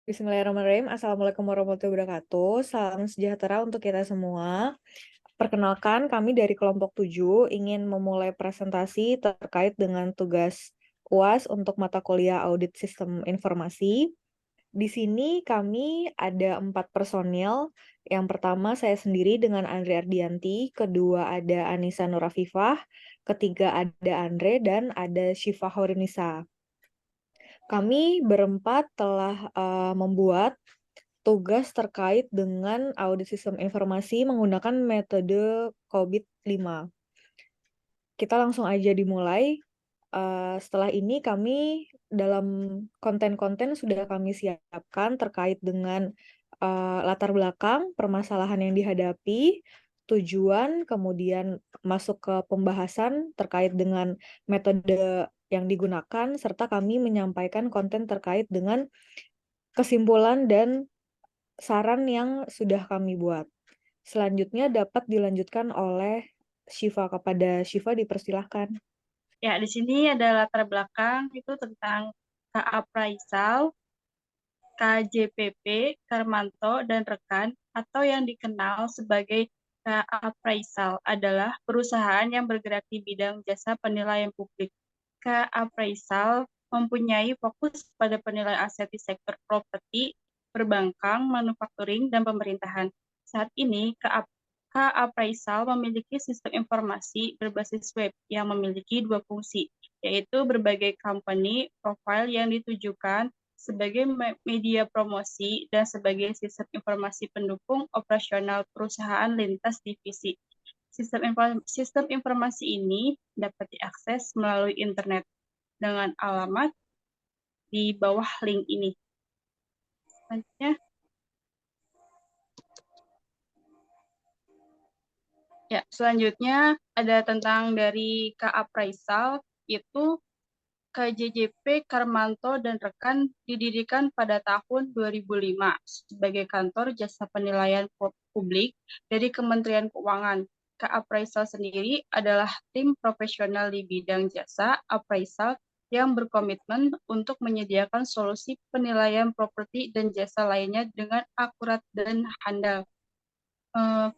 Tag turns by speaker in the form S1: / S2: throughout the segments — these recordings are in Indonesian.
S1: Bismillahirrahmanirrahim. Assalamualaikum warahmatullahi wabarakatuh. Salam sejahtera untuk kita semua. Perkenalkan, kami dari kelompok 7 ingin memulai presentasi terkait dengan tugas UAS untuk mata kuliah Audit Sistem Informasi. Di sini kami ada 4 personil. Yang pertama saya sendiri dengan Andre Ardianti, kedua ada Anissa Nurafifah, ketiga ada Andre, dan ada Syifa Horinisa. Kami berempat telah membuat tugas terkait dengan audit sistem informasi menggunakan metode COVID-5. Kita langsung aja dimulai. Setelah ini kami dalam konten-konten sudah kami siapkan terkait dengan latar belakang permasalahan yang dihadapi, tujuan, kemudian masuk ke pembahasan terkait dengan metode yang digunakan, serta kami menyampaikan konten terkait dengan kesimpulan dan saran yang sudah kami buat. Selanjutnya dapat dilanjutkan oleh Syifa. Kepada Syifa dipersilahkan.
S2: Ya, di sini ada latar belakang itu tentang KA Praisal, KJPP, Karmanto, dan rekan, atau yang dikenal sebagai KA Praisal adalah perusahaan yang bergerak di bidang jasa penilaian publik. KA Praisal mempunyai fokus pada penilaian aset di sektor properti, perbankan, manufakturing, dan pemerintahan. Saat ini, KA Praisal memiliki sistem informasi berbasis web yang memiliki 2 fungsi, yaitu berbagai company profile yang ditujukan sebagai media promosi dan sebagai sistem informasi pendukung operasional perusahaan lintas divisi. Sistem informasi ini dapat diakses melalui internet dengan alamat di bawah link ini. Selanjutnya, selanjutnya ada tentang dari KA Praisal, itu KJJP Karmanto dan rekan didirikan pada tahun 2005 sebagai kantor jasa penilaian publik dari Kementerian Keuangan. KA Praisal sendiri adalah tim profesional di bidang jasa appraisal yang berkomitmen untuk menyediakan solusi penilaian properti dan jasa lainnya dengan akurat dan handal.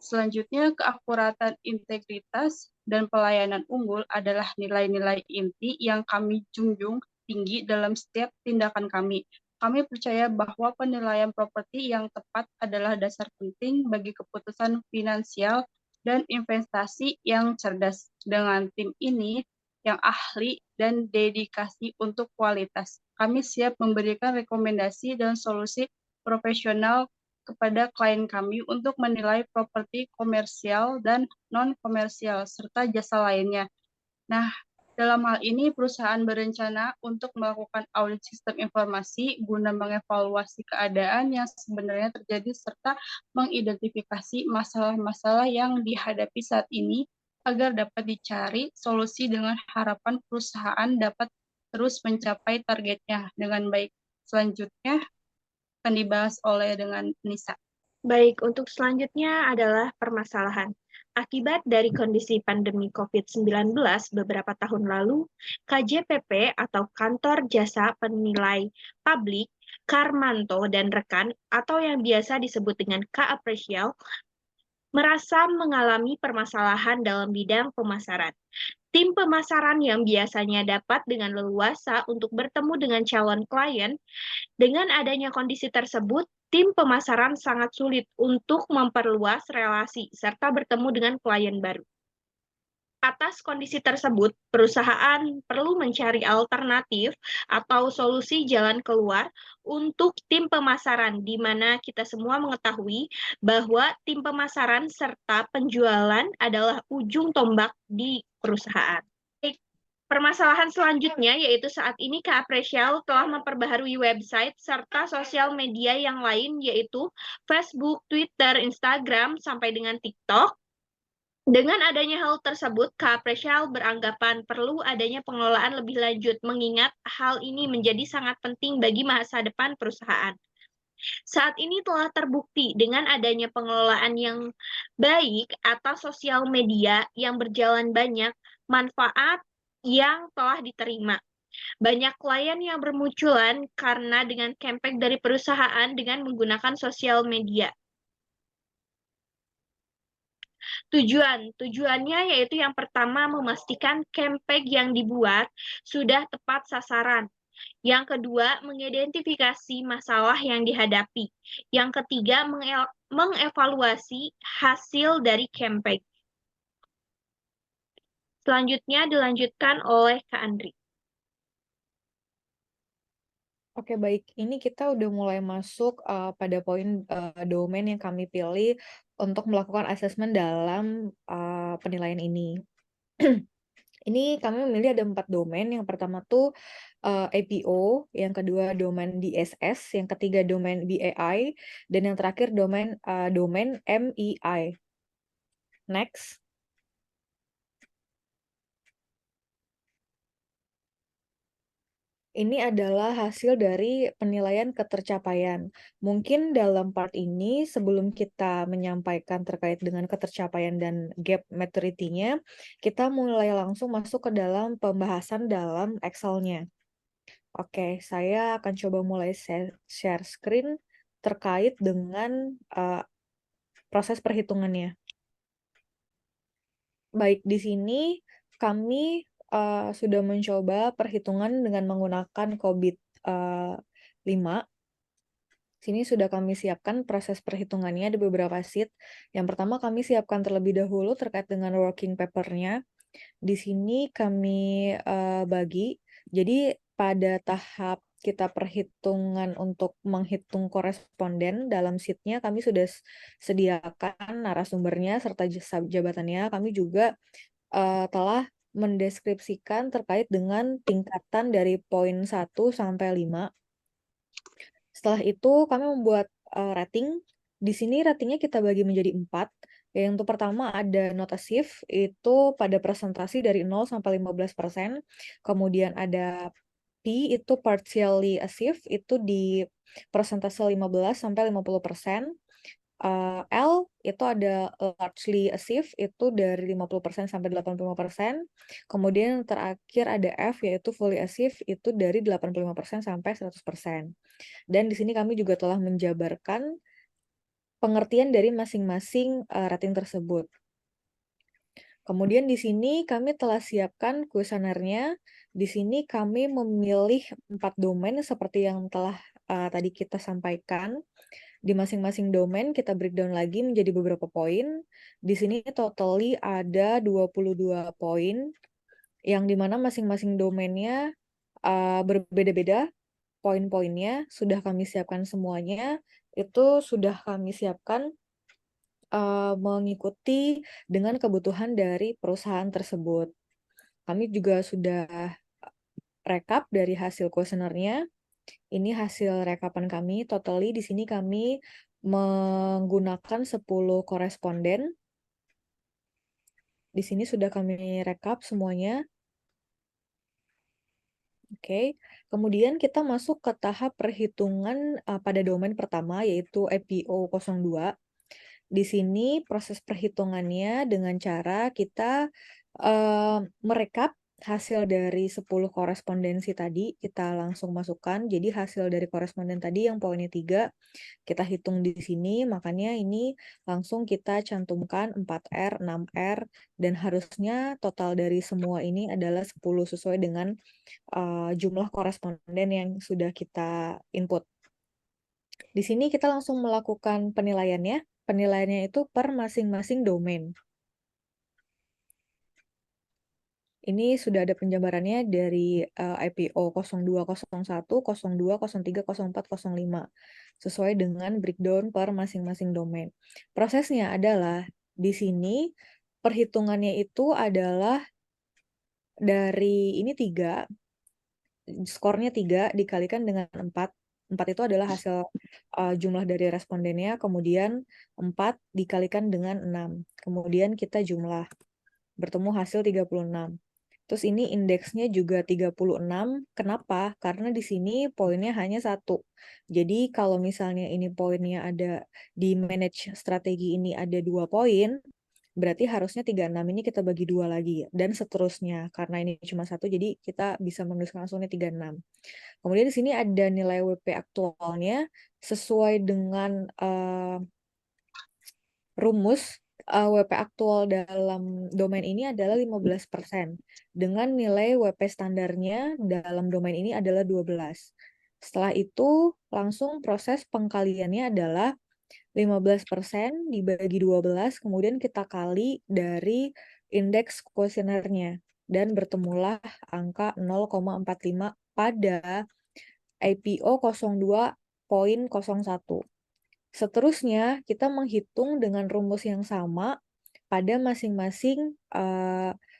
S2: Selanjutnya, keakuratan, integritas, dan pelayanan unggul adalah nilai-nilai inti yang kami junjung tinggi dalam setiap tindakan kami. Kami percaya bahwa penilaian properti yang tepat adalah dasar penting bagi keputusan finansial dan investasi yang cerdas. Dengan tim ini yang ahli dan dedikasi untuk kualitas, kami siap memberikan rekomendasi dan solusi profesional kepada klien kami untuk menilai properti komersial dan non-komersial, serta jasa lainnya. Nah, dalam hal ini perusahaan berencana untuk melakukan audit sistem informasi guna mengevaluasi keadaan yang sebenarnya terjadi serta mengidentifikasi masalah-masalah yang dihadapi saat ini agar dapat dicari solusi dengan harapan perusahaan dapat terus mencapai targetnya dengan baik. Selanjutnya akan dibahas oleh dengan Nisa.
S3: Baik, untuk selanjutnya adalah permasalahan. Akibat dari kondisi pandemi COVID-19 beberapa tahun lalu, KJPP atau Kantor Jasa Penilai Publik, Karmanto dan rekan atau yang biasa disebut dengan KA Praisal merasa mengalami permasalahan dalam bidang pemasaran. Tim pemasaran yang biasanya dapat dengan leluasa untuk bertemu dengan calon klien, dengan adanya kondisi tersebut, tim pemasaran sangat sulit untuk memperluas relasi serta bertemu dengan klien baru. Atas kondisi tersebut, perusahaan perlu mencari alternatif atau solusi jalan keluar untuk tim pemasaran, di mana kita semua mengetahui bahwa tim pemasaran serta penjualan adalah ujung tombak di perusahaan. Permasalahan selanjutnya yaitu saat ini KA Praisal telah memperbaharui website serta sosial media yang lain yaitu Facebook, Twitter, Instagram, sampai dengan TikTok. Dengan adanya hal tersebut, KA Praisal beranggapan perlu adanya pengelolaan lebih lanjut mengingat hal ini menjadi sangat penting bagi masa depan perusahaan. Saat ini telah terbukti dengan adanya pengelolaan yang baik atas sosial media yang berjalan banyak, manfaat yang telah diterima. Banyak klien yang bermunculan karena dengan campaign dari perusahaan dengan menggunakan sosial media. Tujuannya yaitu yang pertama memastikan campaign yang dibuat sudah tepat sasaran. Yang kedua, mengidentifikasi masalah yang dihadapi. Yang ketiga, mengevaluasi hasil dari campaign. Selanjutnya dilanjutkan oleh Kak Andri.
S1: Oke, baik. Ini kita udah mulai masuk pada poin domain yang kami pilih untuk melakukan asesmen dalam penilaian ini. Ini kami memilih ada 4 domain. Yang pertama tuh APO, yang kedua domain DSS, yang ketiga domain BAI, dan yang terakhir domain MEI. Next. Ini adalah hasil dari penilaian ketercapaian. Mungkin dalam part ini, sebelum kita menyampaikan terkait dengan ketercapaian dan gap maturity-nya, kita mulai langsung masuk ke dalam pembahasan dalam Excel-nya. Oke, saya akan coba mulai share screen terkait dengan proses perhitungannya. Baik, di sini kami sudah mencoba perhitungan dengan menggunakan COVID 5. Sini sudah kami siapkan proses perhitungannya di beberapa sheet. Yang pertama kami siapkan terlebih dahulu terkait dengan working paper-nya. Di sini kami bagi. Jadi pada tahap kita perhitungan untuk menghitung koresponden dalam sheet-nya kami sudah sediakan narasumbernya serta jabatannya. Kami juga telah mendeskripsikan terkait dengan tingkatan dari poin 1 sampai 5. Setelah itu kami membuat rating. Di sini ratingnya kita bagi menjadi 4. Yang pertama ada not achieve, itu pada presentasi dari 0 sampai 15%. Kemudian ada P, itu partially achieve, itu di persentase 15 sampai 50%. L itu ada largely achieve, itu dari 50% sampai 85%. Kemudian terakhir ada F, yaitu fully achieve, itu dari 85% sampai 100%. Dan di sini kami juga telah menjabarkan pengertian dari masing-masing rating tersebut. Kemudian di sini kami telah siapkan kuesionernya. Di sini kami memilih 4 domain seperti yang telah tadi kita sampaikan. Di masing-masing domain kita breakdown lagi menjadi beberapa poin. Di sini totally ada 22 poin, yang dimana masing-masing domainnya berbeda-beda. Poin-poinnya sudah kami siapkan semuanya. Itu sudah kami siapkan mengikuti dengan kebutuhan dari perusahaan tersebut. Kami juga sudah rekap dari hasil kuesionernya. Ini hasil rekapan kami. Totally di sini kami menggunakan 10 koresponden. Di sini sudah kami rekap semuanya. Oke. Kemudian kita masuk ke tahap perhitungan pada domain pertama, yaitu APO 02. Di sini proses perhitungannya dengan cara kita merekap hasil dari 10 korespondensi tadi, kita langsung masukkan. Jadi hasil dari koresponden tadi yang poinnya 3, kita hitung di sini, makanya ini langsung kita cantumkan 4R, 6R, dan harusnya total dari semua ini adalah 10 sesuai dengan jumlah koresponden yang sudah kita input. Di sini kita langsung melakukan penilaiannya. Penilaiannya itu per masing-masing domain. Ini sudah ada penjabarannya dari IPO 0201, 02, 03, 04, 05. Sesuai dengan breakdown per masing-masing domain. Prosesnya adalah di sini perhitungannya itu adalah dari ini 3, skornya 3 dikalikan dengan 4. 4 itu adalah hasil jumlah dari respondennya, kemudian 4 dikalikan dengan 6. Kemudian kita jumlah, bertemu hasil 36. Terus ini indeksnya juga 36. Kenapa? Karena di sini poinnya hanya 1. Jadi kalau misalnya ini poinnya ada di manage strategi ini ada 2 poin, berarti harusnya 36 ini kita bagi 2 lagi ya. Dan seterusnya. Karena ini cuma 1, jadi kita bisa menuliskan langsung ini 36. Kemudian di sini ada nilai WP aktualnya sesuai dengan rumus WP aktual dalam domain ini adalah 15%. Dengan nilai WP standarnya dalam domain ini adalah 12. Setelah itu langsung proses pengkaliannya adalah 15% dibagi 12, kemudian kita kali dari indeks kuesionernya. Dan bertemulah angka 0,45 pada IPO 02.01. Seterusnya, kita menghitung dengan rumus yang sama pada masing-masing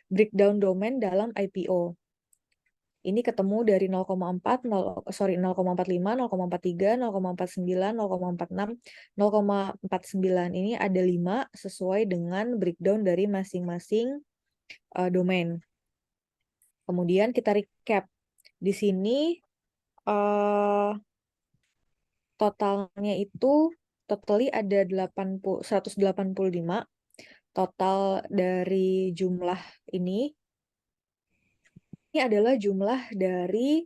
S1: breakdown domain dalam IPO. Ini ketemu dari 0,4, 0,45, 0,43, 0,49, 0,46, 0,49. Ini ada 5 sesuai dengan breakdown dari masing-masing domain. Kemudian kita recap. Di sini totalnya itu totally ada 185. Total dari jumlah ini adalah jumlah dari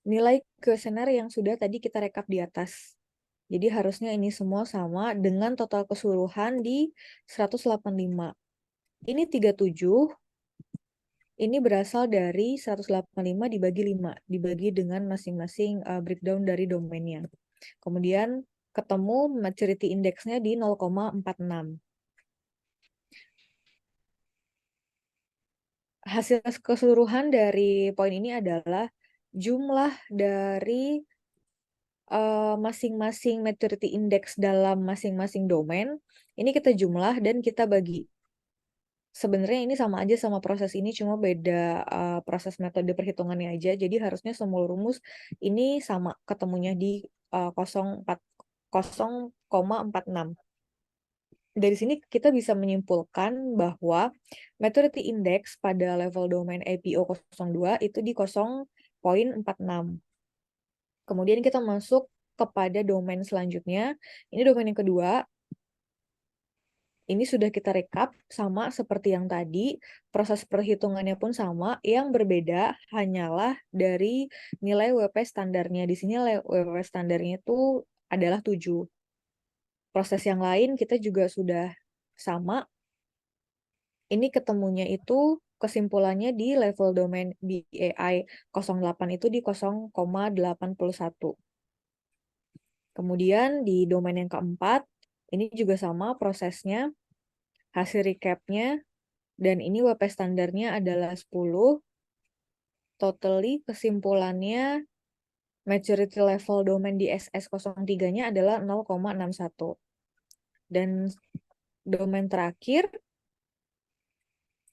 S1: nilai kuesioner yang sudah tadi kita rekap di atas. Jadi harusnya ini semua sama dengan total keseluruhan di 185. Ini 37. Ini berasal dari 185 dibagi 5, dibagi dengan masing-masing breakdown dari domainnya. Kemudian ketemu maturity index-nya di 0,46. Hasil keseluruhan dari poin ini adalah jumlah dari masing-masing maturity index dalam masing-masing domain. Ini kita jumlah dan kita bagi. Sebenarnya ini sama aja sama proses ini, cuma beda proses metode perhitungannya aja. Jadi harusnya semua rumus ini sama ketemunya di 0,46. Dari sini kita bisa menyimpulkan bahwa maturity index pada level domain IPO 02 itu di 0,46. Kemudian kita masuk kepada domain selanjutnya. Ini domain yang kedua. Ini sudah kita rekap sama seperti yang tadi. Proses perhitungannya pun sama. Yang berbeda hanyalah dari nilai WP standarnya. Di sini nilai WP standarnya itu adalah 7. Proses yang lain kita juga sudah sama. Ini ketemunya itu kesimpulannya di level domain BAI 08 itu di 0,81. Kemudian di domain yang keempat, ini juga sama prosesnya, hasil recapnya, dan ini WP standarnya adalah 10. Totally kesimpulannya maturity level domain di SS03-nya adalah 0,61. Dan domain terakhir,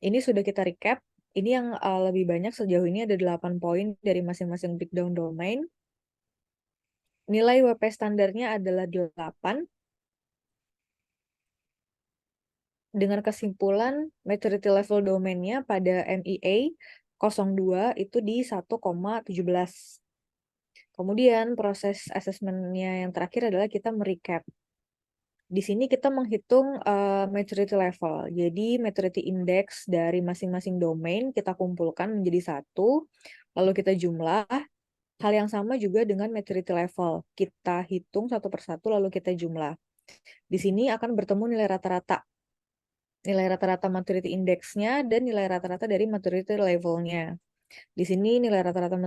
S1: ini sudah kita recap. Ini yang lebih banyak sejauh ini ada 8 poin dari masing-masing breakdown domain. Nilai WP standarnya adalah 8. Dengan kesimpulan maturity level domainnya pada MEA 02 itu di 1,17. Kemudian proses asesmennya yang terakhir adalah kita merecap. Di sini kita menghitung maturity level. Jadi maturity index dari masing-masing domain kita kumpulkan menjadi 1, lalu kita jumlah. Hal yang sama juga dengan maturity level. Kita hitung satu persatu lalu kita jumlah. Di sini akan bertemu nilai rata-rata. Nilai rata-rata maturity index-nya dan nilai rata-rata dari maturity level-nya. Di sini nilai rata-rata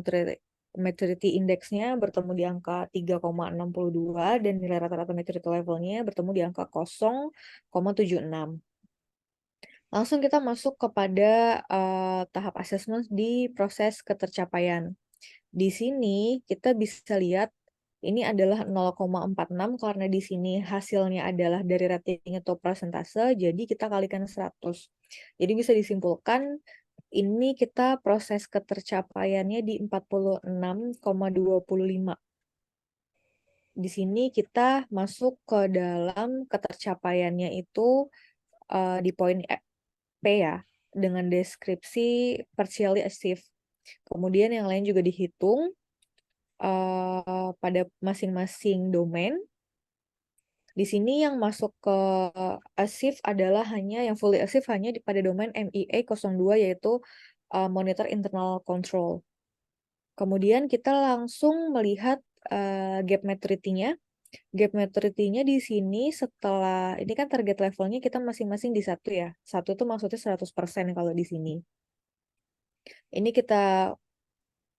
S1: maturity index-nya bertemu di angka 3,62 dan nilai rata-rata maturity level-nya bertemu di angka 0,76. Langsung kita masuk kepada tahap assessment di proses ketercapaian. Di sini kita bisa lihat ini adalah 0,46 karena di sini hasilnya adalah dari rating atau persentase, jadi kita kalikan 100. Jadi bisa disimpulkan ini kita proses ketercapaiannya di 46,25. Di sini kita masuk ke dalam ketercapaiannya itu di poin P ya, dengan deskripsi partially achieved. Kemudian yang lain juga dihitung pada masing-masing domain. Di sini yang masuk ke ASIF adalah yang fully ASIF hanya pada domain MEA 02 yaitu Monitor Internal Control. Kemudian kita langsung melihat gap maturity-nya. Gap maturity-nya di sini setelah, ini kan target levelnya kita masing-masing di 1 ya. 1 itu maksudnya 100% kalau di sini. Ini kita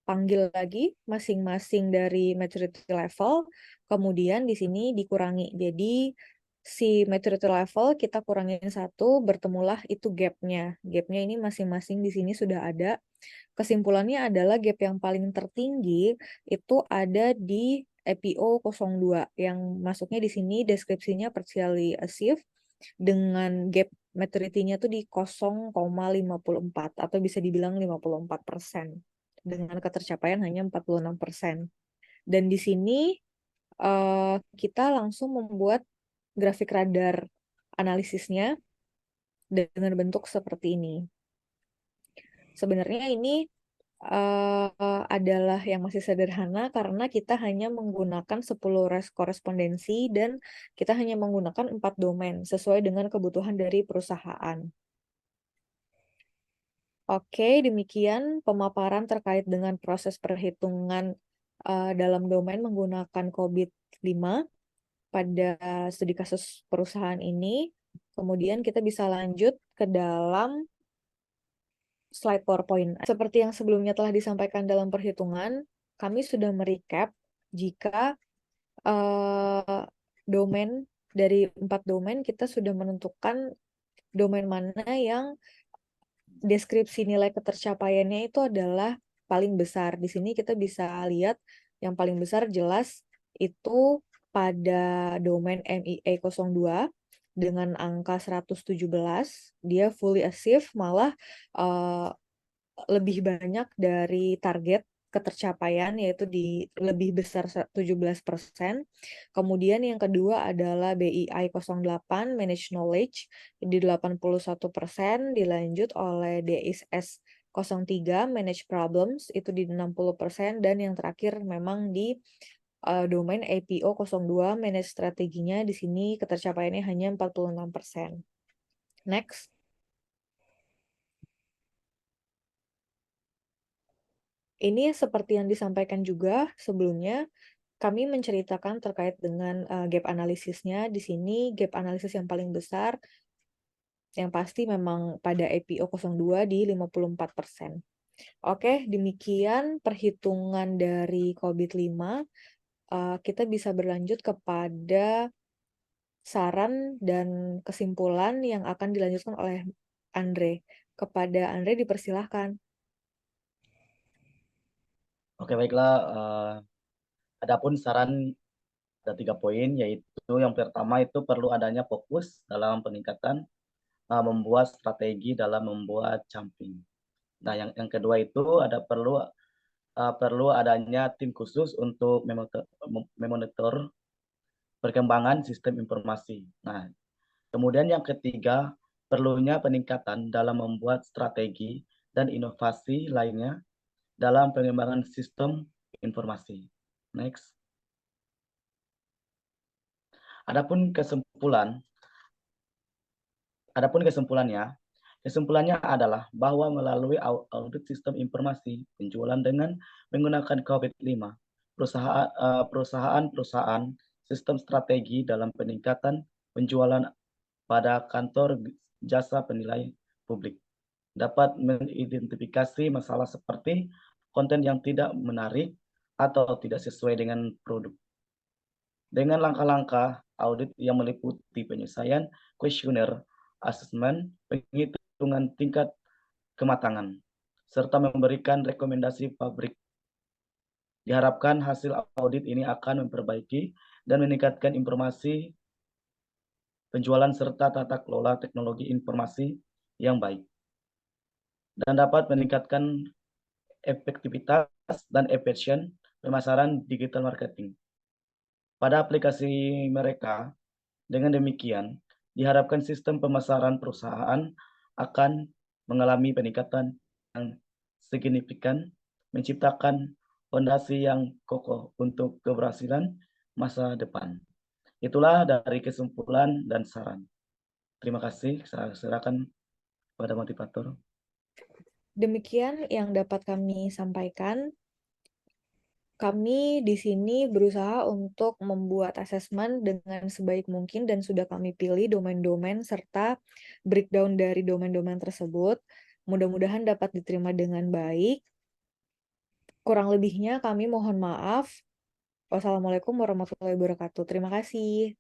S1: panggil lagi masing-masing dari maturity level, kemudian di sini dikurangi. Jadi si maturity level kita kurangin 1, bertemulah itu gap-nya. Gap-nya ini masing-masing di sini sudah ada. Kesimpulannya adalah gap yang paling tertinggi itu ada di EPO 02 yang masuknya di sini deskripsinya partially ASIF dengan gap maturity-nya tuh di 0,54 atau bisa dibilang 54% dengan ketercapaian hanya 46%. Dan di sini kita langsung membuat grafik radar analisisnya dengan bentuk seperti ini. Sebenarnya ini adalah yang masih sederhana karena kita hanya menggunakan 10 korespondensi dan kita hanya menggunakan 4 domain sesuai dengan kebutuhan dari perusahaan. Oke, demikian pemaparan terkait dengan proses perhitungan dalam domain menggunakan COVID-5 pada studi kasus perusahaan ini. Kemudian kita bisa lanjut ke dalam slide PowerPoint. Seperti yang sebelumnya telah disampaikan dalam perhitungan, kami sudah merecap jika domain dari 4 domain kita sudah menentukan domain mana yang deskripsi nilai ketercapaiannya itu adalah paling besar. Di sini kita bisa lihat yang paling besar jelas itu pada domain MEA 02 dengan angka 117, dia fully ASIF malah lebih banyak dari target ketercapaian yaitu di lebih besar 17%. Kemudian yang kedua adalah BII 08 Manage Knowledge di 81%, dilanjut oleh DSS 03 Manage Problems itu di 60%, dan yang terakhir memang di domain APO 02 Manage Strateginya di sini ketercapaiannya hanya 46%. Next. Ini seperti yang disampaikan juga sebelumnya, kami menceritakan terkait dengan gap analisisnya. Di sini gap analisis yang paling besar, yang pasti memang pada EPO 02 di 54%. Oke, demikian perhitungan dari COVID-5. Kita bisa berlanjut kepada saran dan kesimpulan yang akan dilanjutkan oleh Andre. Kepada Andre dipersilahkan.
S4: Oke, baiklah. Adapun saran ada 3 poin, yaitu yang pertama itu perlu adanya fokus dalam peningkatan membuat strategi dalam membuat jumping. Nah, yang kedua itu perlu adanya tim khusus untuk memonitor perkembangan sistem informasi. Nah, kemudian yang ketiga, perlunya peningkatan dalam membuat strategi dan inovasi lainnya dalam pengembangan sistem informasi. Next. Adapun kesimpulannya adalah bahwa melalui audit sistem informasi penjualan dengan menggunakan COVID-5, perusahaan sistem strategi dalam peningkatan penjualan pada kantor jasa penilai publik dapat mengidentifikasi masalah seperti konten yang tidak menarik atau tidak sesuai dengan produk. Dengan langkah-langkah audit yang meliputi penyelesaian kuesioner, asesmen, penghitungan tingkat kematangan, serta memberikan rekomendasi pabrik. Diharapkan hasil audit ini akan memperbaiki dan meningkatkan informasi penjualan serta tata kelola teknologi informasi yang baik, dan dapat meningkatkan efektivitas dan efisien pemasaran digital marketing pada aplikasi mereka. Dengan demikian, diharapkan sistem pemasaran perusahaan akan mengalami peningkatan yang signifikan, menciptakan fondasi yang kokoh untuk keberhasilan masa depan. Itulah dari kesimpulan dan saran. Terima kasih. Saya serahkan pada motivator.
S1: Demikian yang dapat kami sampaikan. Kami di sini berusaha untuk membuat asesmen dengan sebaik mungkin dan sudah kami pilih domain-domain serta breakdown dari domain-domain tersebut. Mudah-mudahan dapat diterima dengan baik. Kurang lebihnya kami mohon maaf. Wassalamualaikum warahmatullahi wabarakatuh. Terima kasih.